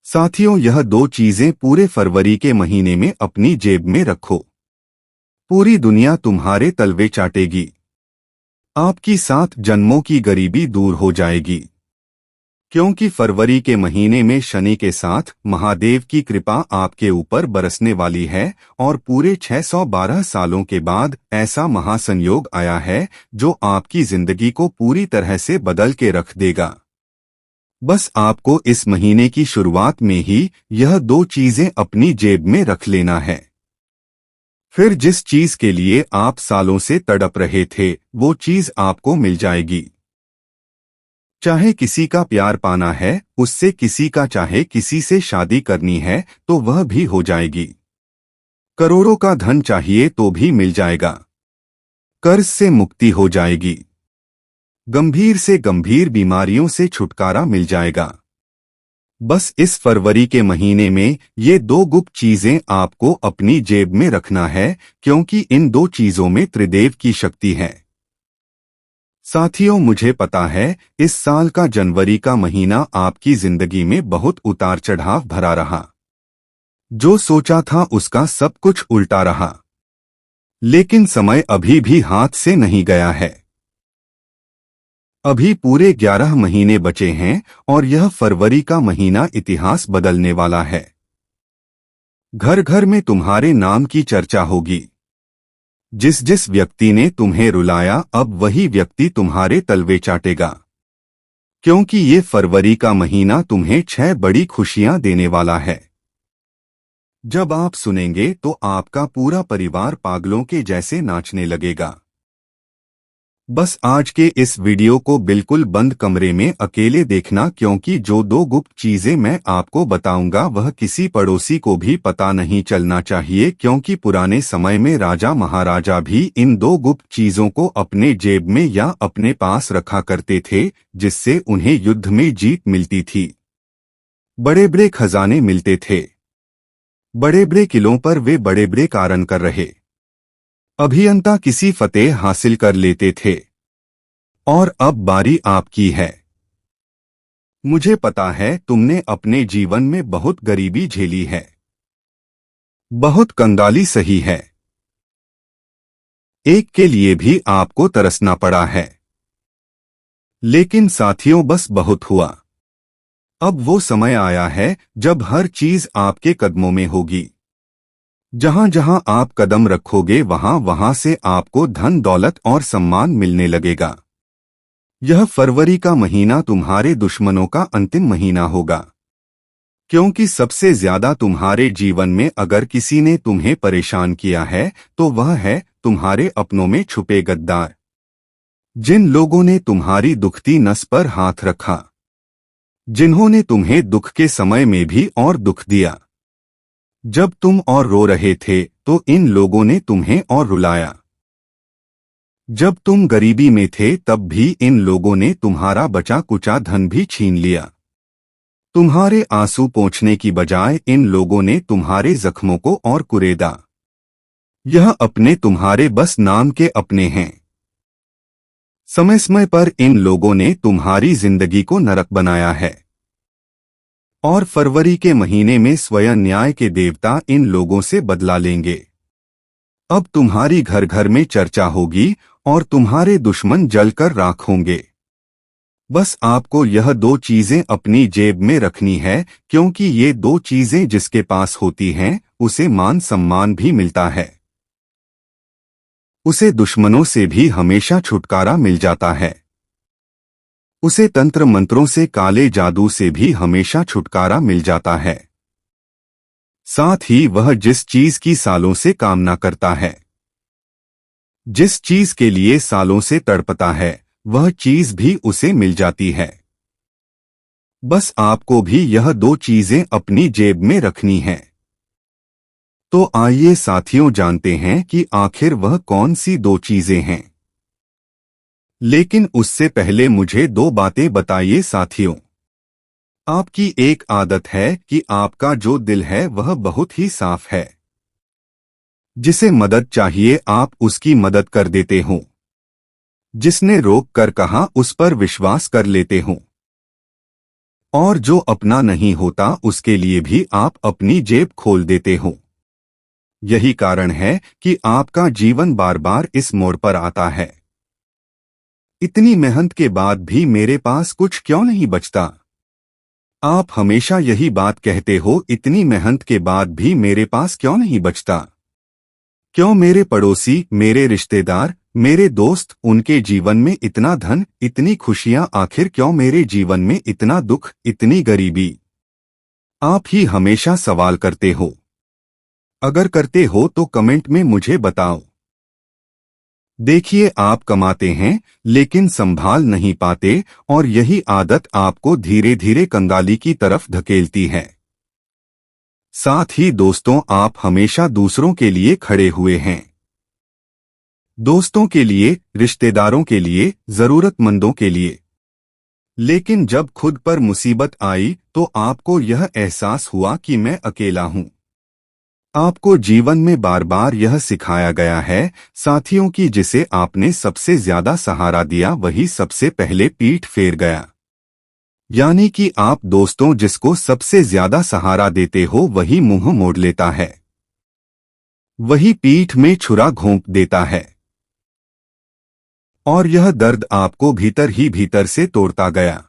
साथियों, यह दो चीजें पूरे फरवरी के महीने में अपनी जेब में रखो। पूरी दुनिया तुम्हारे तलवे चाटेगी। आपकी 7 जन्मों की गरीबी दूर हो जाएगी, क्योंकि फरवरी के महीने में शनि के साथ महादेव की कृपा आपके ऊपर बरसने वाली है और पूरे 612 सालों के बाद ऐसा महासंयोग आया है जो आपकी जिंदगी को पूरी तरह से बदल के रख देगा। बस आपको इस महीने की शुरुआत में ही यह दो चीजें अपनी जेब में रख लेना है। फिर जिस चीज के लिए आप सालों से तड़प रहे थे वो चीज आपको मिल जाएगी। चाहे किसी का प्यार पाना है, उससे किसी का चाहे किसी से शादी करनी है तो वह भी हो जाएगी। करोड़ों का धन चाहिए तो भी मिल जाएगा। कर्ज से मुक्ति हो जाएगी। गंभीर से गंभीर बीमारियों से छुटकारा मिल जाएगा। बस इस फरवरी के महीने में ये दो गुप्त चीजें आपको अपनी जेब में रखना है, क्योंकि इन दो चीजों में त्रिदेव की शक्ति है। साथियों, मुझे पता है इस साल का जनवरी का महीना आपकी जिंदगी में बहुत उतार चढ़ाव भरा रहा। जो सोचा था उसका सब कुछ उल्टा रहा, लेकिन समय अभी भी हाथ से नहीं गया है। अभी पूरे 11 महीने बचे हैं और यह फरवरी का महीना इतिहास बदलने वाला है। घर घर में तुम्हारे नाम की चर्चा होगी। जिस जिस व्यक्ति ने तुम्हें रुलाया अब वही व्यक्ति तुम्हारे तलवे चाटेगा, क्योंकि ये फरवरी का महीना तुम्हें 6 बड़ी खुशियां देने वाला है। जब आप सुनेंगे तो आपका पूरा परिवार पागलों के जैसे नाचने लगेगा। बस आज के इस वीडियो को बिल्कुल बंद कमरे में अकेले देखना, क्योंकि जो दो गुप्त चीजें मैं आपको बताऊंगा वह किसी पड़ोसी को भी पता नहीं चलना चाहिए, क्योंकि पुराने समय में राजा महाराजा भी इन दो गुप्त चीजों को अपने जेब में या अपने पास रखा करते थे, जिससे उन्हें युद्ध में जीत मिलती थी। बड़े बड़े खजाने मिलते थे। बड़े बड़े किलों पर वे बड़े बड़े कारण कर रहे अभियंता किसी फतेह हासिल कर लेते थे। और अब बारी आपकी है। मुझे पता है तुमने अपने जीवन में बहुत गरीबी झेली है, बहुत कंगाली सही है। एक के लिए भी आपको तरसना पड़ा है। लेकिन साथियों, बस बहुत हुआ। अब वो समय आया है जब हर चीज आपके कदमों में होगी। जहां जहां आप कदम रखोगे वहां वहां से आपको धन दौलत और सम्मान मिलने लगेगा। यह फरवरी का महीना तुम्हारे दुश्मनों का अंतिम महीना होगा, क्योंकि सबसे ज्यादा तुम्हारे जीवन में अगर किसी ने तुम्हें परेशान किया है तो वह है तुम्हारे अपनों में छुपे गद्दार। जिन लोगों ने तुम्हारी दुखती नस पर हाथ रखा, जिन्होंने तुम्हें दुख के समय में भी और दुख दिया। जब तुम और रो रहे थे तो इन लोगों ने तुम्हें और रुलाया। जब तुम गरीबी में थे तब भी इन लोगों ने तुम्हारा बचा कुचा धन भी छीन लिया। तुम्हारे आंसू पोंछने की बजाय इन लोगों ने तुम्हारे जख्मों को और कुरेदा। यह अपने तुम्हारे बस नाम के अपने हैं। समय समय पर इन लोगों ने तुम्हारी जिंदगी को नरक बनाया है। और फरवरी के महीने में स्वयं न्याय के देवता इन लोगों से बदला लेंगे। अब तुम्हारी घर घर में चर्चा होगी और तुम्हारे दुश्मन जलकर राख होंगे। बस आपको यह दो चीजें अपनी जेब में रखनी है, क्योंकि ये दो चीजें जिसके पास होती हैं उसे मान सम्मान भी मिलता है। उसे दुश्मनों से भी हमेशा छुटकारा मिल जाता है। उसे तंत्र मंत्रों से, काले जादू से भी हमेशा छुटकारा मिल जाता है। साथ ही वह जिस चीज की सालों से कामना करता है, जिस चीज के लिए सालों से तड़पता है, वह चीज भी उसे मिल जाती है। बस आपको भी यह दो चीजें अपनी जेब में रखनी है। तो आइए साथियों, जानते हैं कि आखिर वह कौन सी दो चीजें हैं। लेकिन उससे पहले मुझे दो बातें बताइए साथियों। आपकी एक आदत है कि आपका जो दिल है वह बहुत ही साफ है। जिसे मदद चाहिए आप उसकी मदद कर देते हो। जिसने रोक कर कहा उस पर विश्वास कर लेते हो। और जो अपना नहीं होता उसके लिए भी आप अपनी जेब खोल देते हो। यही कारण है कि आपका जीवन बार बार इस मोड़ पर आता है। इतनी मेहनत के बाद भी मेरे पास कुछ क्यों नहीं बचता? आप हमेशा यही बात कहते हो, इतनी मेहनत के बाद भी मेरे पास क्यों नहीं बचता? क्यों मेरे पड़ोसी, मेरे रिश्तेदार, मेरे दोस्त, उनके जीवन में इतना धन, इतनी खुशियां, आखिर क्यों मेरे जीवन में इतना दुख, इतनी गरीबी? आप ही हमेशा सवाल करते हो। अगर करते हो तो कमेंट में मुझे बताओ। देखिए, आप कमाते हैं लेकिन संभाल नहीं पाते और यही आदत आपको धीरे धीरे कंगाली की तरफ धकेलती है। साथ ही दोस्तों, आप हमेशा दूसरों के लिए खड़े हुए हैं। दोस्तों के लिए, रिश्तेदारों के लिए, जरूरतमंदों के लिए। लेकिन जब खुद पर मुसीबत आई तो आपको यह एहसास हुआ कि मैं अकेला हूं। आपको जीवन में बार बार यह सिखाया गया है साथियों की जिसे आपने सबसे ज्यादा सहारा दिया वही सबसे पहले पीठ फेर गया। यानी कि आप दोस्तों जिसको सबसे ज्यादा सहारा देते हो वही मुंह मोड़ लेता है, वही पीठ में छुरा घोंप देता है। और यह दर्द आपको भीतर ही भीतर से तोड़ता गया।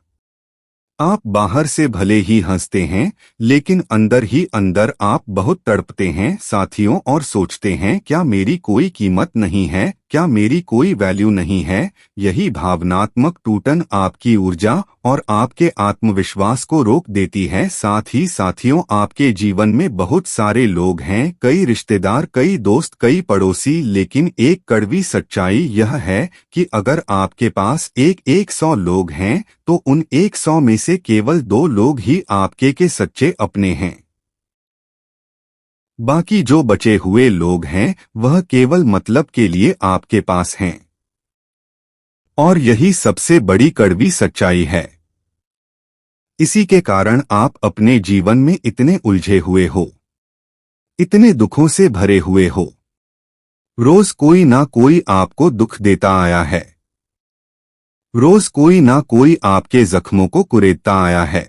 आप बाहर से भले ही हंसते हैं लेकिन अंदर ही अंदर आप बहुत तड़पते हैं साथियों, और सोचते हैं क्या मेरी कोई कीमत नहीं है, क्या मेरी कोई वैल्यू नहीं है। यही भावनात्मक टूटन आपकी ऊर्जा और आपके आत्मविश्वास को रोक देती है। साथ ही साथियों, आपके जीवन में बहुत सारे लोग हैं, कई रिश्तेदार, कई दोस्त, कई पड़ोसी, लेकिन एक कड़वी सच्चाई यह है कि अगर आपके पास 100 लोग हैं तो उन 100 में से केवल 2 लोग ही आपके के सच्चे अपने हैं। बाकी जो बचे हुए लोग हैं वह केवल मतलब के लिए आपके पास हैं। और यही सबसे बड़ी कड़वी सच्चाई है। इसी के कारण आप अपने जीवन में इतने उलझे हुए हो, इतने दुखों से भरे हुए हो। रोज कोई ना कोई आपको दुख देता आया है, रोज कोई ना कोई आपके जख्मों को कुरेदता आया है।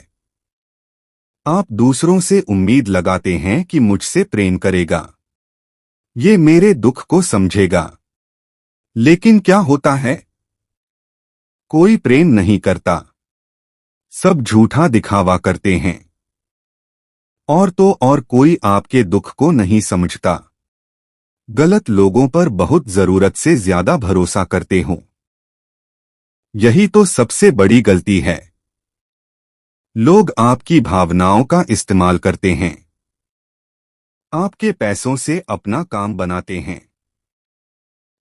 आप दूसरों से उम्मीद लगाते हैं कि मुझसे प्रेम करेगा, ये मेरे दुख को समझेगा। लेकिन क्या होता है? कोई प्रेम नहीं करता, सब झूठा दिखावा करते हैं। और तो और कोई आपके दुख को नहीं समझता। गलत लोगों पर बहुत जरूरत से ज्यादा भरोसा करते हो। यही तो सबसे बड़ी गलती है। लोग आपकी भावनाओं का इस्तेमाल करते हैं, आपके पैसों से अपना काम बनाते हैं,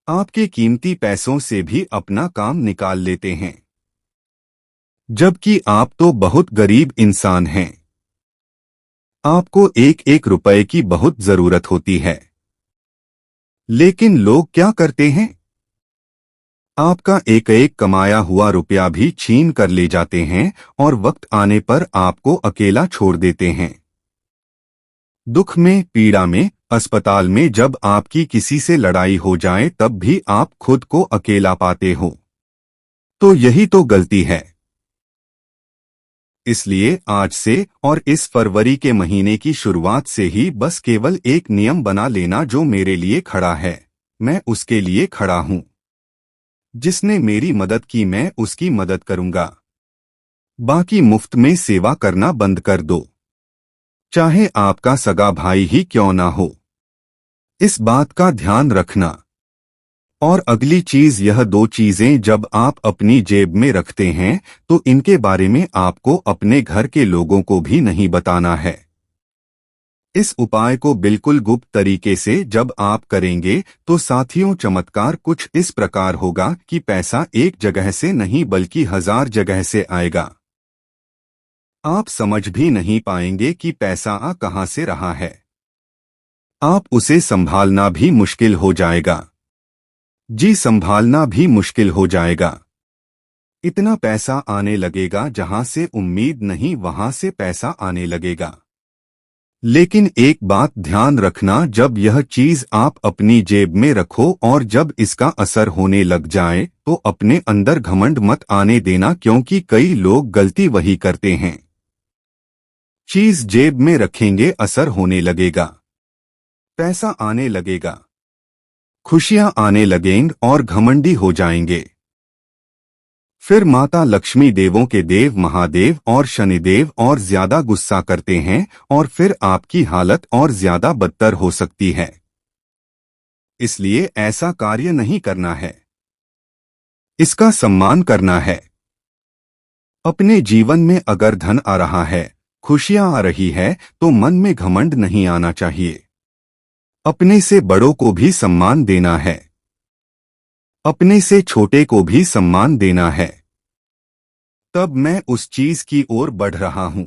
आपके कीमती पैसों से भी अपना काम निकाल लेते हैं। जबकि आप तो बहुत गरीब इंसान हैं, आपको एक एक रुपए की बहुत जरूरत होती है। लेकिन लोग क्या करते हैं? आपका एक एक कमाया हुआ रुपया भी छीन कर ले जाते हैं और वक्त आने पर आपको अकेला छोड़ देते हैं। दुख में, पीड़ा में, अस्पताल में जब आपकी किसी से लड़ाई हो जाए तब भी आप खुद को अकेला पाते हो। तो यही तो गलती है। इसलिए आज से और इस फरवरी के महीने की शुरुआत से ही बस केवल एक नियम बना लेना, जो मेरे लिए खड़ा है मैं उसके लिए खड़ा हूं। जिसने मेरी मदद की मैं उसकी मदद करूंगा। बाकी मुफ्त में सेवा करना बंद कर दो, चाहे आपका सगा भाई ही क्यों ना हो। इस बात का ध्यान रखना। और अगली चीज, यह 2 चीजें जब आप अपनी जेब में रखते हैं तो इनके बारे में आपको अपने घर के लोगों को भी नहीं बताना है। इस उपाय को बिल्कुल गुप्त तरीके से जब आप करेंगे तो साथियों, चमत्कार कुछ इस प्रकार होगा कि पैसा एक जगह से नहीं बल्कि 1000 जगह से आएगा। आप समझ भी नहीं पाएंगे कि पैसा आ कहां से रहा है। आप उसे संभालना भी मुश्किल हो जाएगा। जी, संभालना भी मुश्किल हो जाएगा। इतना पैसा आने लगेगा जहां से उम्मीद नहीं वहां से पैसा आने लगेगा। लेकिन एक बात ध्यान रखना, जब यह चीज आप अपनी जेब में रखो और जब इसका असर होने लग जाए तो अपने अंदर घमंड मत आने देना, क्योंकि कई लोग गलती वही करते हैं। चीज जेब में रखेंगे असर होने लगेगा, पैसा आने लगेगा, खुशियां आने लगेंगी और घमंडी हो जाएंगे। फिर माता लक्ष्मी देवों के देव महादेव और शनिदेव और ज्यादा गुस्सा करते हैं और फिर आपकी हालत और ज्यादा बदतर हो सकती है। इसलिए ऐसा कार्य नहीं करना है, इसका सम्मान करना है। अपने जीवन में अगर धन आ रहा है, खुशियां आ रही है, तो मन में घमंड नहीं आना चाहिए। अपने से बड़ों को भी सम्मान देना है, अपने से छोटे को भी सम्मान देना है। तब मैं उस चीज की ओर बढ़ रहा हूं।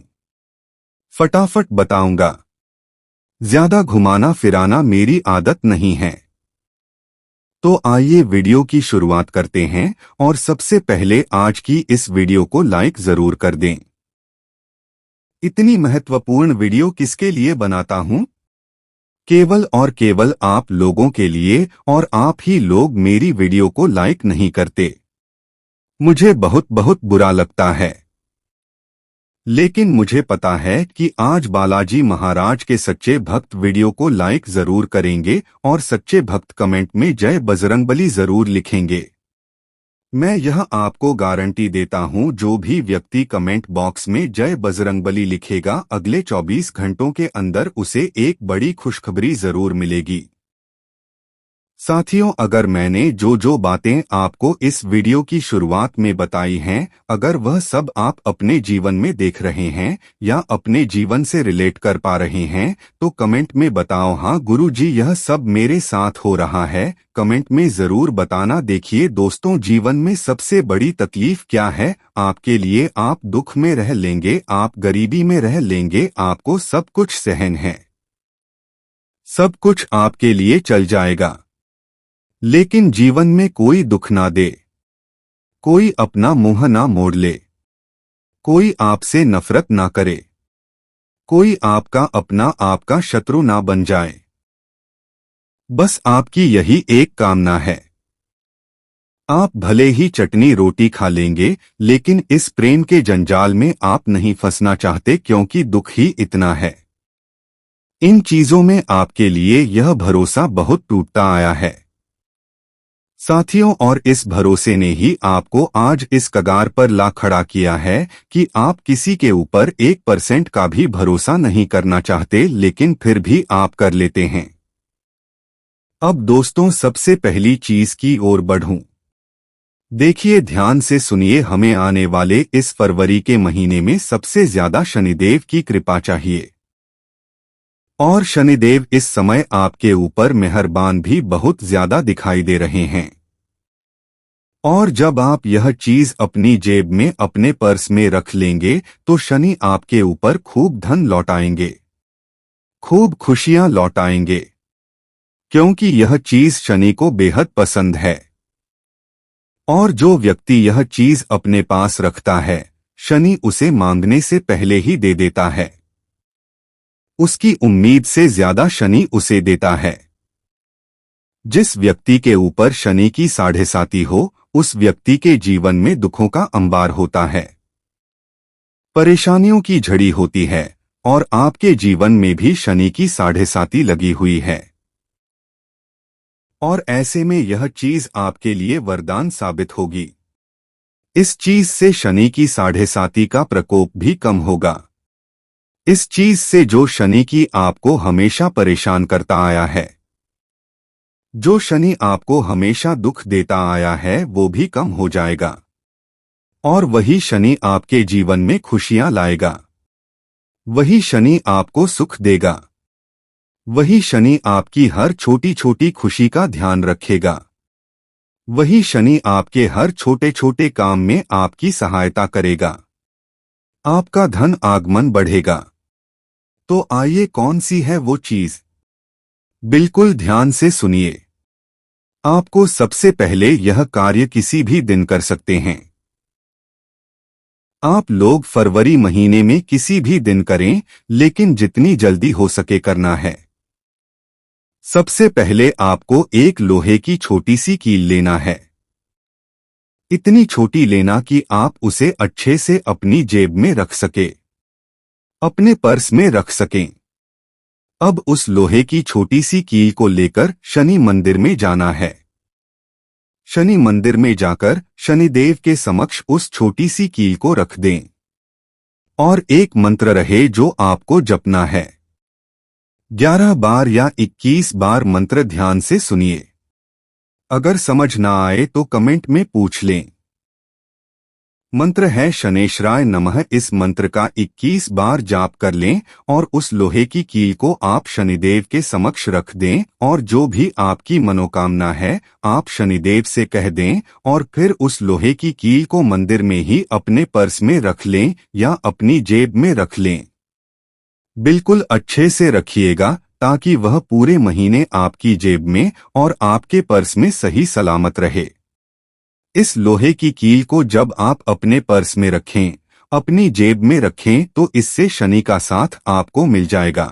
फटाफट बताऊंगा, ज्यादा घुमाना फिराना मेरी आदत नहीं है। तो आइए वीडियो की शुरुआत करते हैं और सबसे पहले आज की इस वीडियो को लाइक जरूर कर दें। इतनी महत्वपूर्ण वीडियो किसके लिए बनाता हूं? केवल और केवल आप लोगों के लिए, और आप ही लोग मेरी वीडियो को लाइक नहीं करते। मुझे बहुत बहुत बुरा लगता है, लेकिन मुझे पता है कि आज बालाजी महाराज के सच्चे भक्त वीडियो को लाइक जरूर करेंगे और सच्चे भक्त कमेंट में जय बजरंगबली जरूर लिखेंगे। मैं यह आपको गारंटी देता हूं, जो भी व्यक्ति कमेंट बॉक्स में जय बजरंगबली लिखेगा, अगले 24 घंटों के अंदर उसे एक बड़ी खुशखबरी जरूर मिलेगी। साथियों, अगर मैंने जो बातें आपको इस वीडियो की शुरुआत में बताई हैं, अगर वह सब आप अपने जीवन में देख रहे हैं या अपने जीवन से रिलेट कर पा रहे हैं, तो कमेंट में बताओ, हाँ गुरुजी यह सब मेरे साथ हो रहा है। कमेंट में जरूर बताना। देखिए दोस्तों, जीवन में सबसे बड़ी तकलीफ क्या है आपके लिए? आप दुख में रह लेंगे, आप गरीबी में रह लेंगे, आपको सब कुछ सहन है, सब कुछ आपके लिए चल जाएगा, लेकिन जीवन में कोई दुख ना दे, कोई अपना मुंह ना मोड़ ले, कोई आपसे नफरत ना करे, कोई आपका अपना आपका शत्रु ना बन जाए। बस आपकी यही एक कामना है। आप भले ही चटनी रोटी खा लेंगे, लेकिन इस प्रेम के जंजाल में आप नहीं फंसना चाहते, क्योंकि दुख ही इतना है। इन चीजों में आपके लिए यह भरोसा बहुत टूटता आया है साथियों, और इस भरोसे ने ही आपको आज इस कगार पर ला खड़ा किया है कि आप किसी के ऊपर 1% का भी भरोसा नहीं करना चाहते, लेकिन फिर भी आप कर लेते हैं। अब दोस्तों, सबसे पहली चीज की ओर बढ़ूं। देखिए, ध्यान से सुनिए, हमें आने वाले इस फरवरी के महीने में सबसे ज्यादा शनिदेव की कृपा चाहिए, और शनिदेव इस समय आपके ऊपर मेहरबान भी बहुत ज्यादा दिखाई दे रहे हैं। और जब आप यह चीज अपनी जेब में, अपने पर्स में रख लेंगे, तो शनि आपके ऊपर खूब धन लौटाएंगे, खूब खुशियां लौटाएंगे, क्योंकि यह चीज शनि को बेहद पसंद है। और जो व्यक्ति यह चीज अपने पास रखता है, शनि उसे मांगने से पहले ही दे देता है। उसकी उम्मीद से ज्यादा शनि उसे देता है। जिस व्यक्ति के ऊपर शनि की 7.5 हो, उस व्यक्ति के जीवन में दुखों का अंबार होता है, परेशानियों की झड़ी होती है, और आपके जीवन में भी शनि की 7.5 लगी हुई है। और ऐसे में यह चीज आपके लिए वरदान साबित होगी। इस चीज से शनि की 7.5 का प्रकोप भी कम होगा। इस चीज से जो शनि की आपको हमेशा परेशान करता आया है, जो शनि आपको हमेशा दुख देता आया है, वो भी कम हो जाएगा, और वही शनि आपके जीवन में खुशियां लाएगा। वही शनि आपको सुख देगा। वही शनि आपकी हर छोटी छोटी खुशी का ध्यान रखेगा। वही शनि आपके हर छोटे छोटे काम में आपकी सहायता करेगा। आपका धन आगमन बढ़ेगा। तो आइए, कौन सी है वो चीज? बिल्कुल ध्यान से सुनिए। आपको सबसे पहले यह कार्य किसी भी दिन कर सकते हैं। आप लोग फरवरी महीने में किसी भी दिन करें, लेकिन जितनी जल्दी हो सके करना है। सबसे पहले आपको एक लोहे की छोटी सी कील लेना है। इतनी छोटी लेना कि आप उसे अच्छे से अपनी जेब में रख सके। अपने पर्स में रख सकें। अब उस लोहे की छोटी सी कील को लेकर शनि मंदिर में जाना है। शनि मंदिर में जाकर शनिदेव के समक्ष उस छोटी सी कील को रख दें और एक मंत्र रहे जो आपको जपना है। 11 बार या 21 बार मंत्र ध्यान से सुनिए। अगर समझ ना आए तो कमेंट में पूछ लें। मंत्र है शनेश्वराय नमः। इस मंत्र का 21 बार जाप कर लें और उस लोहे की कील को आप शनिदेव के समक्ष रख दें और जो भी आपकी मनोकामना है आप शनिदेव से कह दें और फिर उस लोहे की कील को मंदिर में ही अपने पर्स में रख लें या अपनी जेब में रख लें। बिल्कुल अच्छे से रखिएगा ताकि वह पूरे महीने आपकी जेब में और आपके पर्स में सही सलामत रहे। इस लोहे की कील को जब आप अपने पर्स में रखें, अपनी जेब में रखें तो इससे शनि का साथ आपको मिल जाएगा।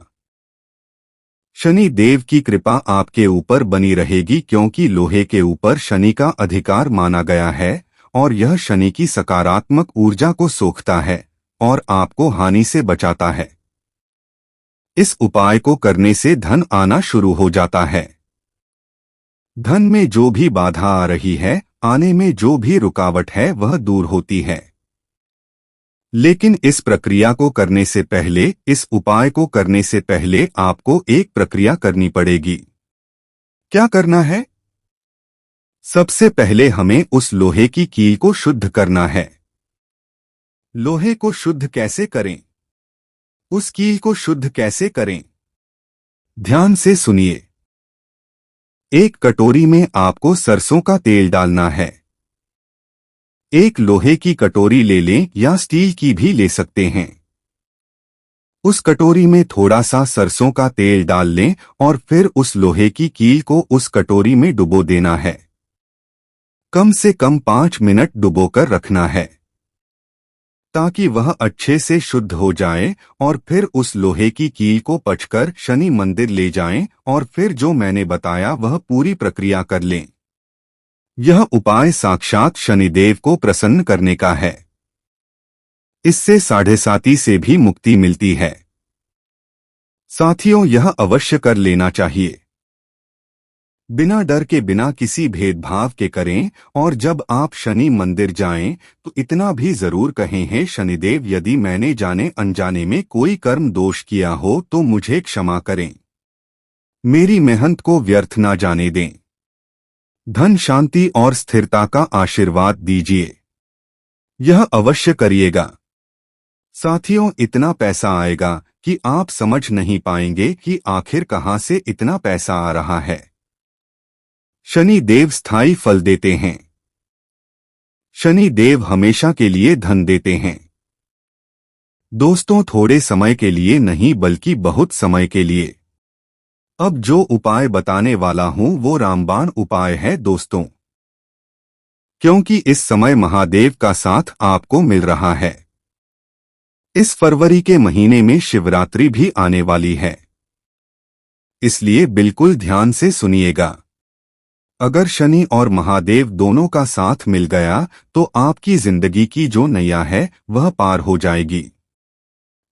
शनि देव की कृपा आपके ऊपर बनी रहेगी क्योंकि लोहे के ऊपर शनि का अधिकार माना गया है और यह शनि की सकारात्मक ऊर्जा को सोखता है और आपको हानि से बचाता है। इस उपाय को करने से धन आना शुरू हो जाता है। धन में जो भी बाधा आ रही है, आने में जो भी रुकावट है वह दूर होती है। लेकिन इस प्रक्रिया को करने से पहले, इस उपाय को करने से पहले आपको एक प्रक्रिया करनी पड़ेगी। क्या करना है? सबसे पहले हमें उस लोहे की कील को शुद्ध करना है। लोहे को शुद्ध कैसे करें? उस कील को शुद्ध कैसे करें? ध्यान से सुनिए। एक कटोरी में आपको सरसों का तेल डालना है। एक लोहे की कटोरी ले लें या स्टील की भी ले सकते हैं। उस कटोरी में थोड़ा सा सरसों का तेल डाल लें और फिर उस लोहे की कील को उस कटोरी में डुबो देना है। कम से कम 5 मिनट डुबोकर रखना है ताकि वह अच्छे से शुद्ध हो जाए और फिर उस लोहे की कील को पचकर शनि मंदिर ले जाएं और फिर जो मैंने बताया वह पूरी प्रक्रिया कर लें। यह उपाय साक्षात शनिदेव को प्रसन्न करने का है। इससे साढ़ेसाती से भी मुक्ति मिलती है। साथियों, यह अवश्य कर लेना चाहिए। बिना डर के, बिना किसी भेदभाव के करें और जब आप शनि मंदिर जाएं तो इतना भी जरूर कहें, हे शनिदेव, यदि मैंने जाने अनजाने में कोई कर्म दोष किया हो तो मुझे क्षमा करें। मेरी मेहनत को व्यर्थ ना जाने दें। धन, शांति और स्थिरता का आशीर्वाद दीजिए। यह अवश्य करिएगा। साथियों, इतना पैसा आएगा कि आप समझ नहीं पाएंगे कि आखिर कहां से इतना पैसा आ रहा है। शनि देव स्थायी फल देते हैं। शनि देव हमेशा के लिए धन देते हैं। दोस्तों, थोड़े समय के लिए नहीं बल्कि बहुत समय के लिए। अब जो उपाय बताने वाला हूं वो रामबाण उपाय है दोस्तों, क्योंकि इस समय महादेव का साथ आपको मिल रहा है। इस फरवरी के महीने में शिवरात्रि भी आने वाली है, इसलिए बिल्कुल ध्यान से सुनिएगा। अगर शनि और महादेव दोनों का साथ मिल गया तो आपकी जिंदगी की जो नैया है वह पार हो जाएगी।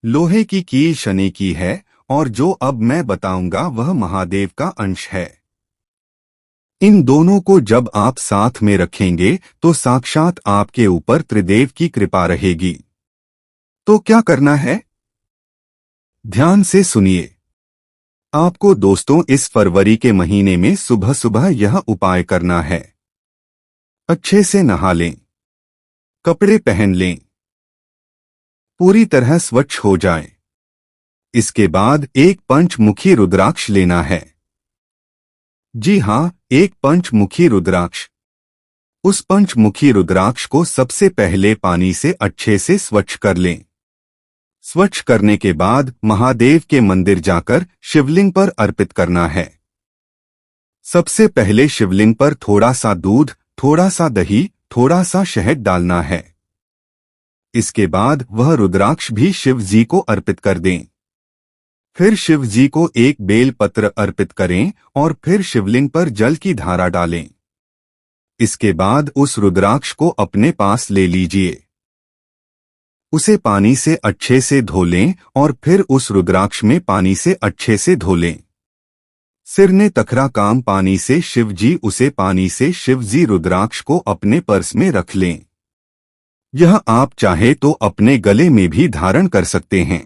लोहे की कील शनि की है और जो अब मैं बताऊंगा वह महादेव का अंश है। इन दोनों को जब आप साथ में रखेंगे तो साक्षात आपके ऊपर त्रिदेव की कृपा रहेगी। तो क्या करना है? ध्यान से सुनिए। आपको दोस्तों इस फरवरी के महीने में सुबह सुबह यह उपाय करना है। अच्छे से नहा लें, कपड़े पहन लें, पूरी तरह स्वच्छ हो जाएं। इसके बाद एक पंचमुखी रुद्राक्ष लेना है। जी हां, एक पंचमुखी रुद्राक्ष। उस पंचमुखी रुद्राक्ष को सबसे पहले पानी से अच्छे से स्वच्छ कर लें। स्वच्छ करने के बाद महादेव के मंदिर जाकर शिवलिंग पर अर्पित करना है। सबसे पहले शिवलिंग पर थोड़ा सा दूध, थोड़ा सा दही, थोड़ा सा शहद डालना है। इसके बाद वह रुद्राक्ष भी शिव जी को अर्पित कर दें। फिर शिव जी को एक बेल पत्र अर्पित करें और फिर शिवलिंग पर जल की धारा डालें। इसके बाद उस रुद्राक्ष को अपने पास ले लीजिए। उसे पानी से अच्छे से धो लें और फिर उस रुद्राक्ष में पानी से अच्छे से धो लें। सिर ने तखरा काम पानी से शिवजी, उसे पानी से शिवजी रुद्राक्ष को अपने पर्स में रख लें। यह आप चाहे तो अपने गले में भी धारण कर सकते हैं।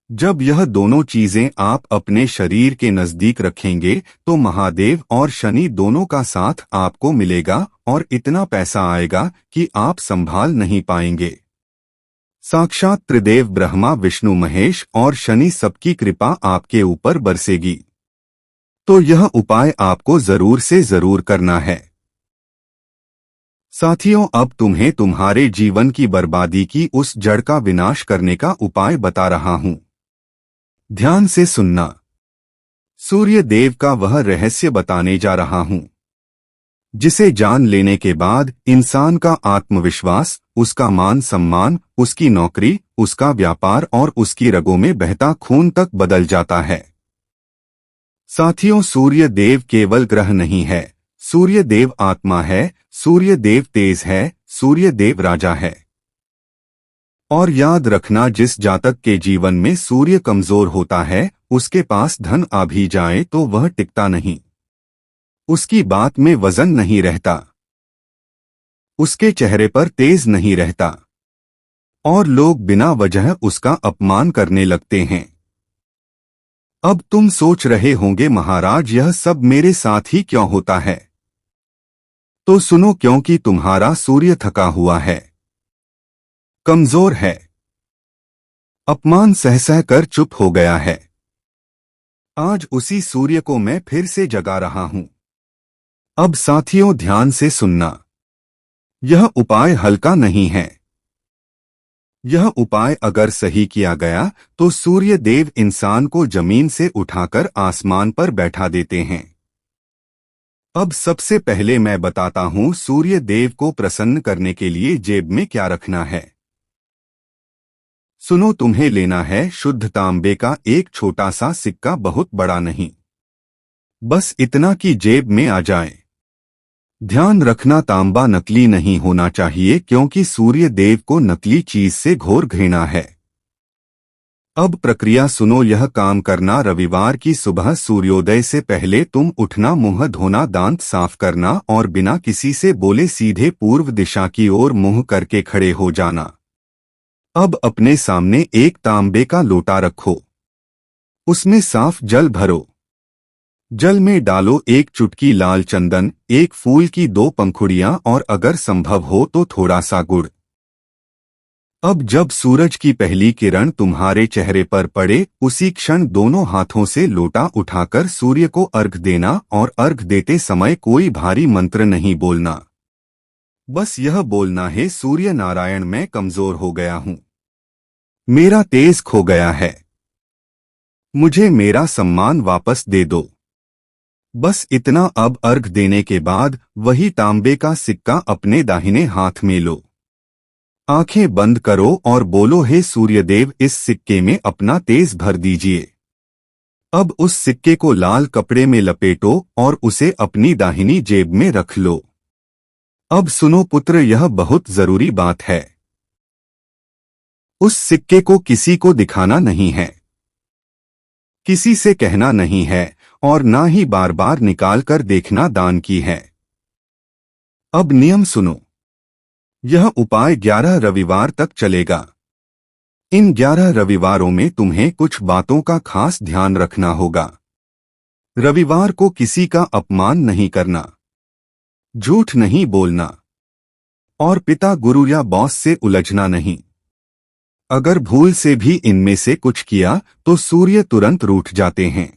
जब यह दोनों चीजें आप अपने शरीर के नजदीक रखेंगे तो महादेव और शनि दोनों का साथ आपको मिलेगा और इतना पैसा आएगा कि आप संभाल नहीं पाएंगे। साक्षात त्रिदेव ब्रह्मा, विष्णु, महेश और शनि सबकी कृपा आपके ऊपर बरसेगी। तो यह उपाय आपको जरूर से जरूर करना है। साथियों, अब तुम्हें तुम्हारे जीवन की बर्बादी की उस जड़ का विनाश करने का उपाय बता रहा हूं। ध्यान से सुनना। सूर्य देव का वह रहस्य बताने जा रहा हूं जिसे जान लेने के बाद इंसान का आत्मविश्वास, उसका मान सम्मान, उसकी नौकरी, उसका व्यापार और उसकी रगों में बहता खून तक बदल जाता है। साथियों, सूर्य देव केवल ग्रह नहीं है, सूर्य देव आत्मा है, सूर्य देव तेज है, सूर्य देव राजा है। और याद रखना, जिस जातक के जीवन में सूर्य कमजोर होता है उसके पास धन आ भी जाए तो वह टिकता नहीं, उसकी बात में वजन नहीं रहता, उसके चेहरे पर तेज नहीं रहता और लोग बिना वजह उसका अपमान करने लगते हैं। अब तुम सोच रहे होंगे, महाराज यह सब मेरे साथ ही क्यों होता है? तो सुनो, क्योंकि तुम्हारा सूर्य थका हुआ है, कमजोर है, अपमान सह सह कर चुप हो गया है। आज उसी सूर्य को मैं फिर से जगा रहा हूं। अब साथियों, ध्यान से सुनना। यह उपाय हल्का नहीं है। यह उपाय अगर सही किया गया तो सूर्य देव इंसान को जमीन से उठाकर आसमान पर बैठा देते हैं। अब सबसे पहले मैं बताता हूं सूर्य देव को प्रसन्न करने के लिए जेब में क्या रखना है। सुनो, तुम्हें लेना है शुद्ध तांबे का एक छोटा सा सिक्का, बहुत बड़ा नहीं, बस इतना कि जेब में आ जाए। ध्यान रखना, तांबा नकली नहीं होना चाहिए क्योंकि सूर्य देव को नकली चीज से घोर घृणा है। अब प्रक्रिया सुनो। यह काम करना रविवार की सुबह सूर्योदय से पहले तुम उठना, मुंह धोना, दांत साफ करना और बिना किसी से बोले सीधे पूर्व दिशा की ओर मुंह करके खड़े हो जाना। अब अपने सामने एक तांबे का लोटा रखो, उसमें साफ जल भरो। जल में डालो एक चुटकी लाल चंदन, एक फूल की 2 पंखुड़ियां और अगर संभव हो तो थोड़ा सा गुड़। अब जब सूरज की पहली किरण तुम्हारे चेहरे पर पड़े उसी क्षण दोनों हाथों से लोटा उठाकर सूर्य को अर्घ देना और अर्घ देते समय कोई भारी मंत्र नहीं बोलना। बस यह बोलना है, सूर्य नारायण, मैं कमजोर हो गया हूं, मेरा तेज खो गया है, मुझे मेरा सम्मान वापस दे दो। बस इतना। अब अर्घ देने के बाद वही तांबे का सिक्का अपने दाहिने हाथ में लो, आंखें बंद करो और बोलो, हे सूर्यदेव, इस सिक्के में अपना तेज भर दीजिए। अब उस सिक्के को लाल कपड़े में लपेटो और उसे अपनी दाहिनी जेब में रख लो। अब सुनो पुत्र, यह बहुत जरूरी बात है। उस सिक्के को किसी को दिखाना नहीं है, किसी से कहना नहीं है और ना ही बार बार निकाल कर देखना दान की है। अब नियम सुनो। यह उपाय 11 रविवार तक चलेगा। इन 11 रविवारों में तुम्हें कुछ बातों का खास ध्यान रखना होगा। रविवार को किसी का अपमान नहीं करना, झूठ नहीं बोलना और पिता, गुरु या बॉस से उलझना नहीं। अगर भूल से भी इनमें से कुछ किया तो सूर्य तुरंत रूठ जाते हैं।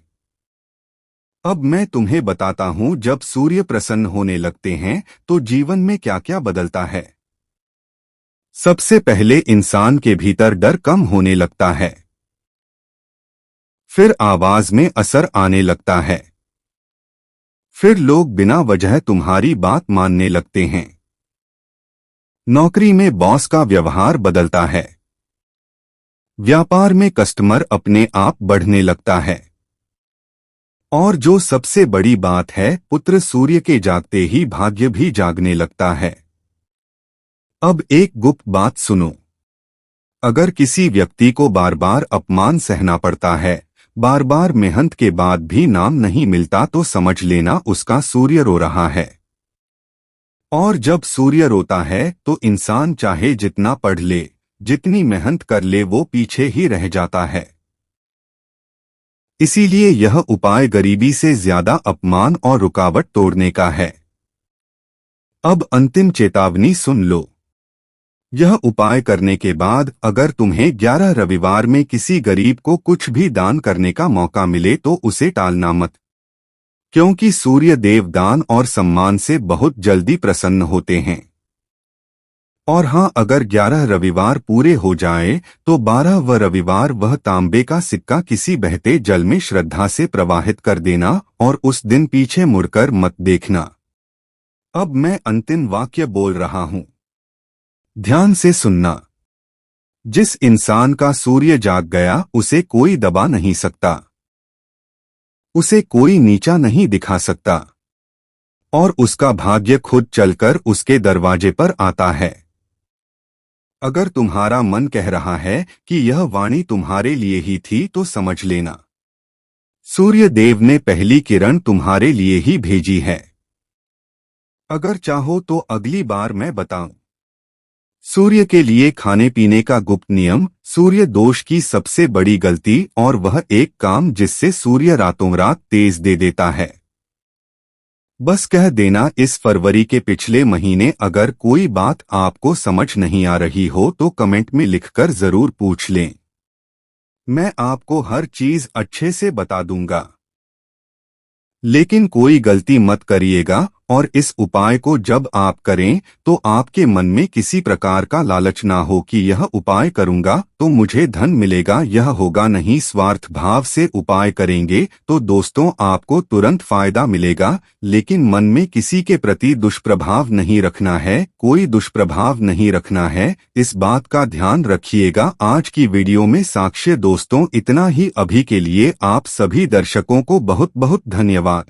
अब मैं तुम्हें बताता हूं, जब सूर्य प्रसन्न होने लगते हैं तो जीवन में क्या क्या बदलता है। सबसे पहले इंसान के भीतर डर कम होने लगता है, फिर आवाज में असर आने लगता है, फिर लोग बिना वजह तुम्हारी बात मानने लगते हैं। नौकरी में बॉस का व्यवहार बदलता है, व्यापार में कस्टमर अपने आप बढ़ने लगता है और जो सबसे बड़ी बात है, पुत्र, सूर्य के जागते ही भाग्य भी जागने लगता है। अब एक गुप्त बात सुनो। अगर किसी व्यक्ति को बार बार अपमान सहना पड़ता है, बार बार मेहनत के बाद भी नाम नहीं मिलता, तो समझ लेना उसका सूर्य रो रहा है। और जब सूर्य रोता है तो इंसान चाहे जितना पढ़ ले, जितनी मेहनत कर ले, वो पीछे ही रह जाता है। इसीलिए यह उपाय गरीबी से ज्यादा अपमान और रुकावट तोड़ने का है। अब अंतिम चेतावनी सुन लो। यह उपाय करने के बाद अगर तुम्हें 11 रविवार में किसी गरीब को कुछ भी दान करने का मौका मिले तो उसे टालना मत, क्योंकि सूर्य देव दान और सम्मान से बहुत जल्दी प्रसन्न होते हैं। और हाँ, अगर 11 रविवार पूरे हो जाए तो 12वां रविवार वह तांबे का सिक्का किसी बहते जल में श्रद्धा से प्रवाहित कर देना और उस दिन पीछे मुड़कर मत देखना। अब मैं अंतिम वाक्य बोल रहा हूं, ध्यान से सुनना। जिस इंसान का सूर्य जाग गया उसे कोई दबा नहीं सकता, उसे कोई नीचा नहीं दिखा सकता, और उसका भाग्य खुद चलकर उसके दरवाजे पर आता है। अगर तुम्हारा मन कह रहा है कि यह वाणी तुम्हारे लिए ही थी तो समझ लेना, सूर्य देव ने पहली किरण तुम्हारे लिए ही भेजी है। अगर चाहो तो अगली बार मैं बताऊं। सूर्य के लिए खाने पीने का गुप्त नियम, सूर्य दोष की सबसे बड़ी गलती, और वह एक काम जिससे सूर्य रातों रात तेज दे देता है। बस कह देना, इस फरवरी के पिछले महीने अगर कोई बात आपको समझ नहीं आ रही हो तो कमेंट में लिखकर जरूर पूछ लें, मैं आपको हर चीज अच्छे से बता दूंगा। लेकिन कोई गलती मत करिएगा, और इस उपाय को जब आप करें तो आपके मन में किसी प्रकार का लालच ना हो कि यह उपाय करूंगा तो मुझे धन मिलेगा, यह होगा नहीं। स्वार्थ भाव से उपाय करेंगे तो दोस्तों आपको तुरंत फायदा मिलेगा, लेकिन मन में किसी के प्रति दुष्प्रभाव नहीं रखना है, कोई दुष्प्रभाव नहीं रखना है, इस बात का ध्यान रखिएगा। आज की वीडियो में साक्ष्य दोस्तों इतना ही। अभी के लिए आप सभी दर्शकों को बहुत बहुत धन्यवाद।